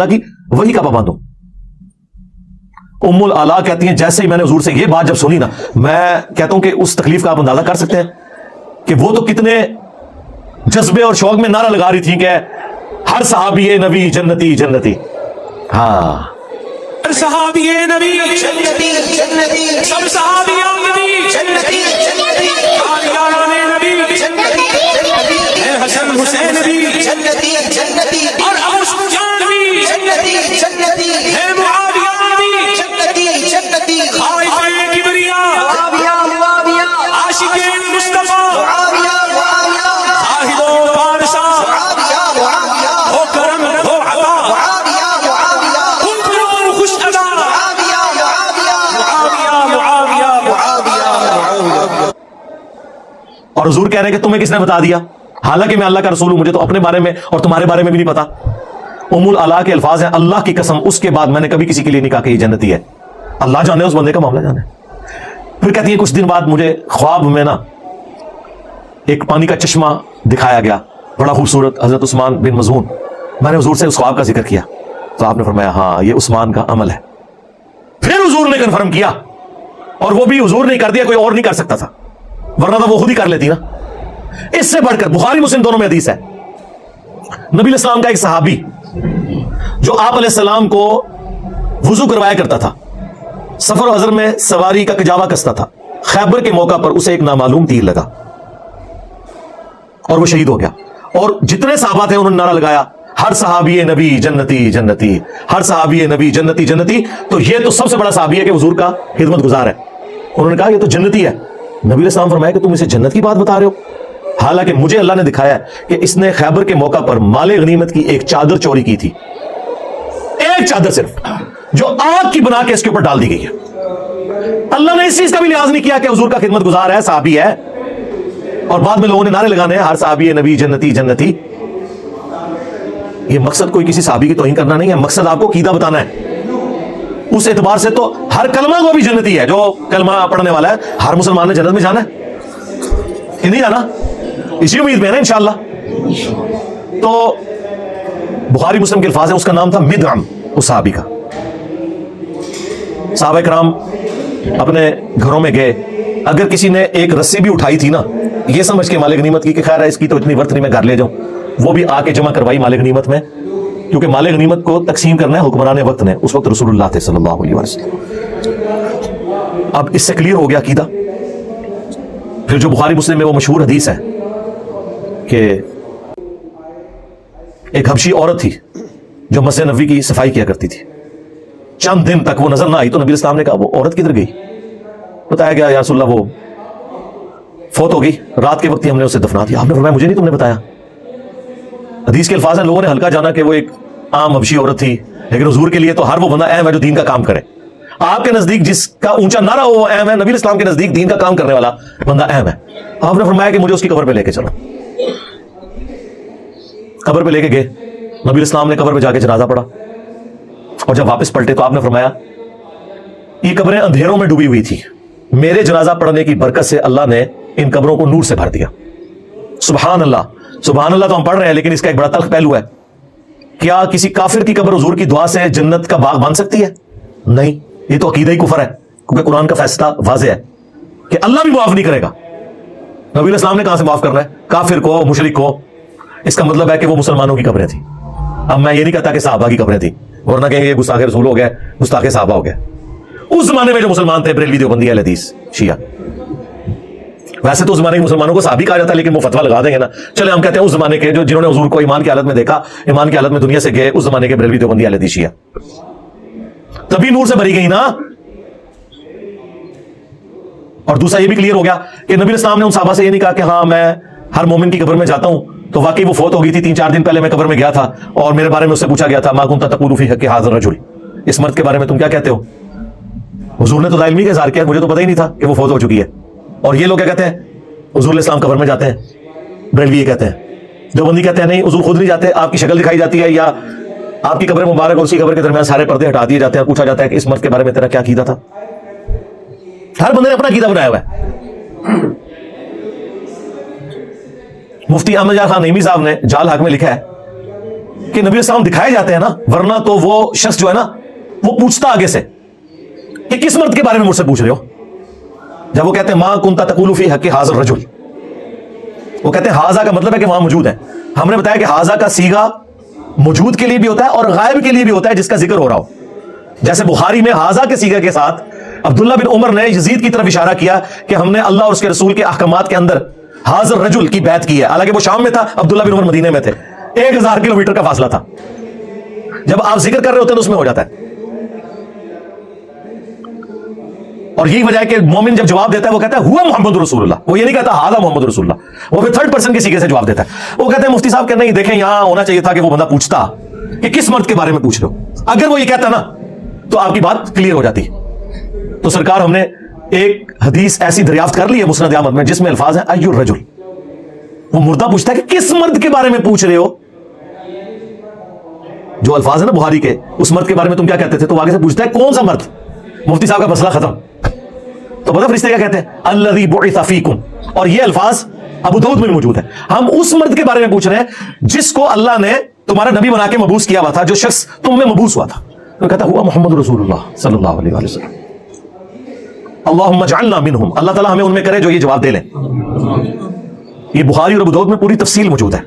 کی وہی کا پابند ہوں. ام العلا کہتی ہیں جیسے ہی میں نے حضور سے یہ بات جب سنی نا، میں کہتا ہوں کہ اس تکلیف کا آپ اندازہ کر سکتے ہیں کہ وہ تو کتنے جذبے اور شوق میں نعرہ لگا رہی تھی کہ ہر صحابی نبی جنتی جنتی. ہاں، ہر صحابی نبی جنتی جنتی، سب صحابیان نبی جنتی جنتی، آلیان نبی جنتی جنتی، اے حسن حسین نبی جنتی جنتی، اور ابو سفیان نبی جنتی جنتی، اے معاویہ نبی جنتی جنتی، خائف کبریا معاویہ، عاشق مصطفیٰ معاویہ، زاہد و پارسا معاویہ، ہو کرم ہو عطا اور حضور کہہ رہے ہیں کہ تمہیں کس نے بتا دیا، حالانکہ میں اللہ کا رسول ہوں، مجھے تو اپنے بارے میں اور تمہارے بارے میں بھی نہیں پتا. ام العلا کے الفاظ ہیں اللہ کی قسم اس کے بعد میں نے کبھی کسی کے لیے نہیں کہا کہ یہ جنتی ہے. اللہ جانے اس بندے کا معاملہ جانے. پھر کہتی ہے کچھ دن بعد مجھے خواب میں نا ایک پانی کا چشمہ دکھایا گیا بڑا خوبصورت، حضرت عثمان بن مظعون. میں نے حضور سے اس خواب کا ذکر کیا تو آپ نے فرمایا ہاں یہ عثمان کا عمل ہے. پھر حضور نے کنفرم کیا، اور وہ بھی حضور نے کر دیا، کوئی اور نہیں کر سکتا تھا، ورنہ تو وہ خود ہی کر لیتی نا. اس سے بڑھ کر بخاری مسلم دونوں میں حدیث ہے، نبی علیہ السلام کا ایک صحابی جو آپ علیہ السلام کو وضو کروایا کرتا تھا، سفر و حضر میں سواری کا کجاوا کستا تھا. خیبر کے موقع پر اسے ایک نامعلوم تیر لگا اور وہ شہید ہو گیا. اور جتنے صحابہ تھے انہوں نے نعرہ لگایا ہر صحابی نبی جنتی جنتی، ہر صحابی نبی جنتی جنتی. تو یہ تو سب سے بڑا صحابی ہے کہ حضور کا خدمت گزار ہے. انہوں نے کہا یہ تو جنتی ہے. نبی علیہ السلام فرمایا کہ تم اسے جنت کی بات بتا رہے ہو، حالانکہ مجھے اللہ نے دکھایا ہے کہ اس نے خیبر کے موقع پر مال غنیمت کی ایک چادر چوری کی تھی، ایک چادر صرف، جو آگ کی بنا کے اس کے اوپر ڈال دی گئی ہے. اللہ نے اس چیز کا بھی لحاظ نہیں کیا کہ حضور کا خدمت گزار ہے، صحابی ہے، اور بعد میں لوگوں نے نعرے لگانے ہیں ہر صحابی نبی جنتی جنتی. یہ مقصد کوئی کسی صحابی کی توہین کرنا نہیں ہے، مقصد آپ کو عقیدہ بتانا ہے. اس اعتبار سے تو ہر کلمہ کو بھی جنتی ہے، جو کلمہ پڑھنے والا ہے ہر مسلمان نے جنت میں جانا ہے کہ نہیں جانا، اسی امید میں ہے نا انشاءاللہ. تو بخاری مسلم کے الفاظ ہیں، اس کا نام تھا مدعم، اس صحابی کا. صحابہ کرام اپنے گھروں میں گئے، اگر کسی نے ایک رسی بھی اٹھائی تھی نا یہ سمجھ کے مال غنیمت کی کہ خیر ہے اس کی تو اتنی ورث نہیں میں گھر لے جاؤں، وہ بھی آ کے جمع کروائی مال غنیمت میں، کیونکہ مال غنیمت کو تقسیم کرنا ہے حکمران وقت نے، اس وقت رسول اللہ تھے صلی اللہ علیہ وسلم. اب اس سے کلیئر ہو گیا عقیدہ. پھر جو بخاری مسلم میں وہ مشہور حدیث ہے کہ ایک حبشی عورت تھی جو مسجد نبوی کی صفائی کیا کرتی تھی. چند دن تک وہ نظر نہ آئی تو نبی علیہ السلام نے کہا وہ عورت کدھر گئی؟ بتایا گیا یا رسول اللہ وہ فوت ہو گئی، رات کے وقت ہی ہم نے اسے دفنا دیا. آپ نے فرمایا مجھے نہیں تم نے بتایا. حدیث کے الفاظ ہیں لوگوں نے ہلکا جانا کہ وہ ایک عام حبشی عورت تھی، لیکن حضور کے لیے تو ہر وہ بندہ اہم ہے جو دین کا کام کرے. آپ کے نزدیک جس کا اونچا نعرہ ہو وہ اہم ہے، نبی علیہ السلام کے نزدیک دین کا کام کرنے والا بندہ اہم ہے. آپ نے فرمایا کہ مجھے اس کی قبر پہ لے کے چلو. قبر پہ لے کے گئے، نبی علیہ السلام نے قبر پہ جا کے جنازہ پڑھا، اور جب واپس پلٹے تو آپ نے فرمایا یہ قبریں اندھیروں میں ڈوبی ہوئی تھی، میرے جنازہ پڑھنے کی برکت سے اللہ نے ان قبروں کو نور سے بھر دیا. سبحان اللہ. سبحان اللہ تو ہم پڑھ رہے ہیں، لیکن اس کا ایک بڑا تلخ پہلو ہے. کیا کسی کافر کی قبر حضور کی دعا سے جنت کا باغ بن سکتی ہے؟ نہیں، یہ تو عقیدہ ہی کفر ہے، کیونکہ قرآن کا فیصلہ واضح ہے کہ اللہ بھی معاف نہیں کرے گا. نبی علیہ السلام نے کہاں سے معاف کرنا ہے کافر کو، مشرک کو؟ اس کا مطلب ہے کہ وہ مسلمانوں کی قبریں تھیں. اب میں یہ نہیں کہتا کہ صحابہ کی قبریں تھیں، ورنہ کہیں گے گستاخ رسول ہو گئے، گستاخ صحابہ ہو گئے. اس زمانے میں جو مسلمان تھے بریلوی دیوبندی اہل حدیث شیعہ، ویسے تو اس زمانے کے مسلمانوں کو صحابی کہا جاتا ہے، لیکن وہ فتویٰ لگا دیں گے نا. چلے ہم کہتے ہیں اس زمانے کے جنہوں نے حضور کو ایمان کی حالت میں دیکھا، ایمان کی حالت میں دنیا سے گئے، اس زمانے کے بریلوی دیوبندی اہل حدیث شیعہ. تبھی نور سے بھری گئی نا. اور دوسرا یہ بھی کلیئر ہو گیا کہ نبی السلام نے ان صحابہ سے یہ نہیں کہا کہ ہاں میں ہر مومن کی قبر میں جاتا ہوں، تو واقعی وہ فوت ہو گئی تھی 3-4 دن پہلے میں قبر میں گیا تھا اور میرے بارے میں اس سے پوچھا گیا تھا ما کنت تقول فی حق ھذا الرجل، اس مرد کے بارے میں تم کیا کہتے ہو؟ حضور نے تو علمی کا اظہار کیا، مجھے تو پتہ ہی نہیں تھا کہ وہ فوت ہو چکی ہے. اور یہ لوگ کیا کہتے ہیں؟ حضور علیہ السلام قبر میں جاتے ہیں. بریلوی یہ کہتے ہیں. دیوبندی کہتے ہیں نہیں حضور خود نہیں جاتے، آپ کی شکل دکھائی جاتی ہے، یا آپ کی قبر مبارک اور اسی قبر کے درمیان سارے پردے ہٹا دیے جاتے ہیں، پوچھا جاتا ہے کہ اس مرد کے بارے میں تیرا کیا عقیدہ تھا. ہر بندے نے اپنا عقیدہ بنایا ہوا ہے. مفتی احمد یار خان نعیمی صاحب نے جال حق میں لکھا ہے کہ نبی السلام دکھائے جاتے ہیں نا, ورنہ تو وہ شخص جو ہے نا وہ پوچھتا آگے سے کہ کس مرد کے بارے میں مجھ سے پوچھ رہے ہو. جب وہ کہتے ہیں ما کنت تقول فی حق ھذا الرجل, وہ کہتے ہیں ھذا کا مطلب ہے کہ وہاں موجود ہے. ہم نے بتایا کہ ھذا کا صیغہ موجود کے لیے بھی ہوتا ہے اور غائب کے لیے بھی ہوتا ہے جس کا ذکر ہو رہا ہو. جیسے بخاری میں ھذا کے صیغے کے ساتھ عبداللہ بن عمر نے یزید کی طرف اشارہ کیا کہ ہم نے اللہ اور اس کے رسول کے احکامات کے اندر ھذا الرجل کی بیعت کی ہے, حالانکہ وہ شام میں تھا, عبداللہ بن عمر مدینے میں تھے, 1000 کلومیٹر کا فاصلہ تھا. جب آپ ذکر کر رہے ہوتے ہیں تو اس میں ہو جاتا ہے. اور یہی وجہ ہے کہ مومن جب جواب دیتا ہے وہ کہتا ہے ہوا محمد رسول اللہ, وہ یہ نہیں کہتا ھذا محمد رسول اللہ, وہ پھر تھرڈ پرسن کے صیغے سے جواب دیتا ہے. وہ کہتے ہیں مفتی صاحب کہ نہیں دیکھیں یہاں ہونا چاہیے تھا کہ وہ بندہ پوچھتا کہ کس مرد کے بارے میں پوچھ رہے ہو. اگر وہ یہ کہتا نا تو آپ کی بات کلیئر ہو جاتی. تو سرکار ہم نے ایک حدیث ایسی دریافت کر لی ہے مسند احمد میں جس میں الفاظ ہیں ای الرجل, وہ مردہ پوچھتا ہے کہ کس مرد کے بارے میں پوچھ رہے ہو. جو الفاظ ہیں نا بخاری کے, اس مرد کے بارے میں تم کیا کہتے تھے, تو آگے سے پوچھتا ہے کون سا مرد. مفتی صاحب کا مسئلہ ختم. تو پتہ فرشتے کیا کہتے ہیں الذی بعث فیکم, اور یہ الفاظ ابو داؤد میں موجود ہے. ہم اس مرد کے بارے میں پوچھ رہے ہیں جس کو اللہ نے تمہارا نبی بنا کے مبعوث کیا ہوا تھا, جو شخص تم میں مبعوث ہوا تھا. تو کہتا ہوا محمد رسول اللہ صلی اللہ علیہ وآلہ وسلم. اللہم اجعلنا منہم, اللہ تعالیٰ ہمیں ان میں کرے جو یہ جواب دے لیں. یہ بخاری اور ابو داؤد میں پوری تفصیل موجود ہے.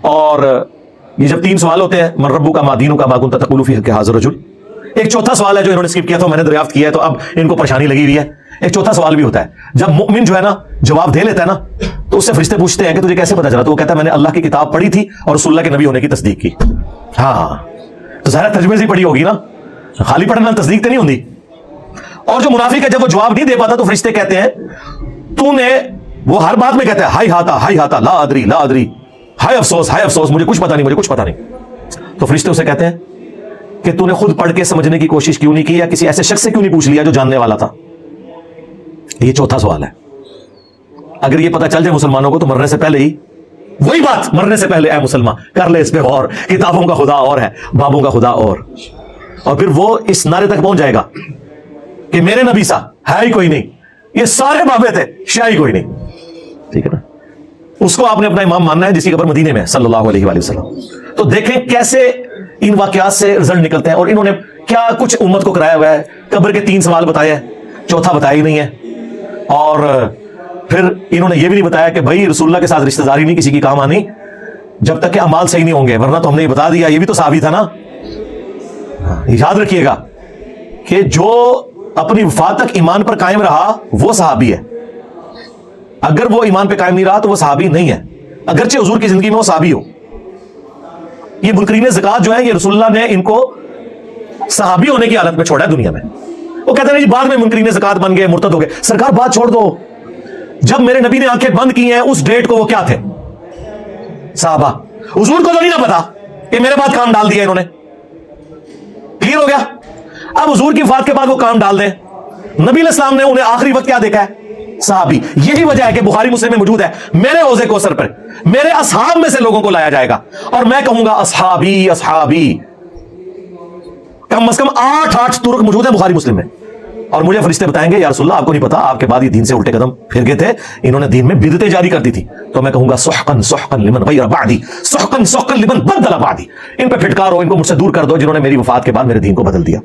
اور یہ جب 3 سوال ہوتے ہیں من ربک ما دینک ما کنت تقول فی حق ھذا الرجل, ایک چوتھا سوال ہے جو انہوں نے اسکپ کیا تھا, میں نے دریافت کیا ہے, تو اب ان کو پریشانی لگی ہوئی ہے. ایک چوتھا سوال بھی ہوتا ہے جب مؤمن جو ہے نا جواب دے لیتا ہے نا, تو اس سے فرشتے پوچھتے ہیں کہ تجھے کیسے پتا چلا, تو وہ کہتا ہے میں نے اللہ کی کتاب پڑھی تھی اور رسول اللہ کے نبی ہونے کی تصدیق کی. ہاں تو ظاہر ترجمے سے پڑھی ہوگی نا, خالی پڑھنا تصدیق تو نہیں ہوتی. اور جو منافق ہے جب وہ جواب نہیں دے پاتا تو فرشتے کہتے ہیں تو نے, وہ ہر بات میں کہتا ہے ہائی ہاتا لا ادری لا ادری, ہائے افسوس مجھے کچھ پتا نہیں. تو فرشتے اسے کہتے ہیں کہ تو نے خود پڑھ کے سمجھنے کی کوشش کیوں نہیں کی, یا کسی ایسے شخص سے کیوں نہیں پوچھ لیا جو جاننے والا تھا. یہ چوتھا سوال ہے. اگر یہ پتا چل جائے مسلمانوں کو تو مرنے سے پہلے ہی وہی بات, مرنے سے پہلے اے مسلمان کر لے اس پہ غور, کتابوں کا خدا اور ہے, بابوں کا خدا اور پھر وہ اس نعرے تک پہنچ جائے گا کہ میرے نبی سا ہے ہی کوئی نہیں, یہ سارے بابے تھے, شاہ ہی کوئی نہیں. ٹھیک ہے نا, اس کو آپ نے اپنا امام ماننا ہے جس کی قبر مدینے میں صلی اللہ علیہ وآلہ وسلم. تو دیکھیں کیسے ان واقعات سے رزلٹ نکلتے ہیں, اور انہوں نے کیا کچھ امت کو کرایا ہوا ہے. قبر کے 3 سوال بتایا ہے, چوتھا بتایا ہی نہیں ہے. اور پھر انہوں نے یہ بھی نہیں بتایا کہ بھائی رسول اللہ کے ساتھ رشتہ داری نہیں کسی کی کام آنی جب تک کہ اعمال صحیح نہیں ہوں گے, ورنہ تو ہم نے یہ بتا دیا. یہ بھی تو صحابی تھا نا. یاد رکھیے گا کہ جو اپنی وفات تک ایمان پر قائم رہا وہ صحابی ہے. اگر وہ ایمان پہ قائم نہیں رہا تو وہ صحابی نہیں ہے, اگرچہ حضور کی زندگی میں وہ صحابی ہو. یہ منکرین زکات جو ہیں یہ رسول اللہ نے ان کو صحابی ہونے کی حالت میں چھوڑا ہے دنیا میں. وہ کہتے ہیں جی بعد میں منکرین زکات بن گئے, مرتد ہو گئے. سرکار بات چھوڑ دو, جب میرے نبی نے آنکھیں بند کی ہیں اس ڈیٹ کو وہ کیا تھے, صحابہ. حضور کو تو نہیں نہ پتا کہ میرے بعد کام ڈال دیا انہوں نے. کلیئر ہو گیا. اب حضور کی وفات کے بعد وہ کام ڈال دیں. نبی علیہ السلام نے انہیں آخری وقت کیا دیکھا ہے, صحابی. یہی وجہ ہے کہ بخاری مسلم میں موجود ہے میرے حوض کوثر پر میرے اصحاب میں سے لوگوں کو لایا جائے گا, اور میں کہوں گا اصحابی اصحابی. کم از کم 8 طرق موجود ہیں بخاری مسلم میں. اور مجھے فرشتے بتائیں گے یا رسول اللہ آپ کو نہیں پتا, آپ کے بعد یہ دین سے الٹے قدم پھر گئے تھے, انہوں نے دین میں بدعتیں جاری کر دی تھی. تو میں کہوں گا سحقن سحقن لمن غیر بعدی, سحقن سحقن لمن بدل بعدی. ان پہ پھٹکارو, ان کو مجھ سے دور کر دو جنہوں نے میری وفات کے بعد میرے دین کو بدل دیا.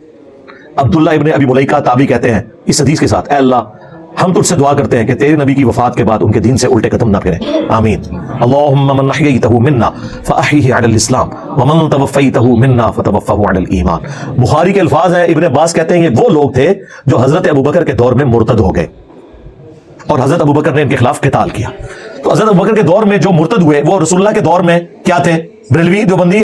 عبداللہ ابن ابی ملیکہ تابعی کہتے ہیں اس حدیث کے ساتھ, اے اللہ ہم تجھ سے دعا کرتے ہیں کہ تیرے نبی کی وفات کے بعد ان کے دین سے الٹے قدم نہ پھریں, آمین. اللہم من احییتہ منا فاحیہ علی الاسلام ومن توفیتہ منا فتوفہ علی الایمان. بخاری کے الفاظ ہیں, ابن عباس کہتے ہیں یہ وہ لوگ تھے جو حضرت ابوبکر کے دور میں مرتد ہو گئے, اور حضرت ابوبکر نے ان کے خلاف قتال کیا. تو حضرت ابوبکر کے دور میں جو مرتد ہوئے وہ رسول اللہ کے دور میں کیا تھے, بریلوی دیوبندی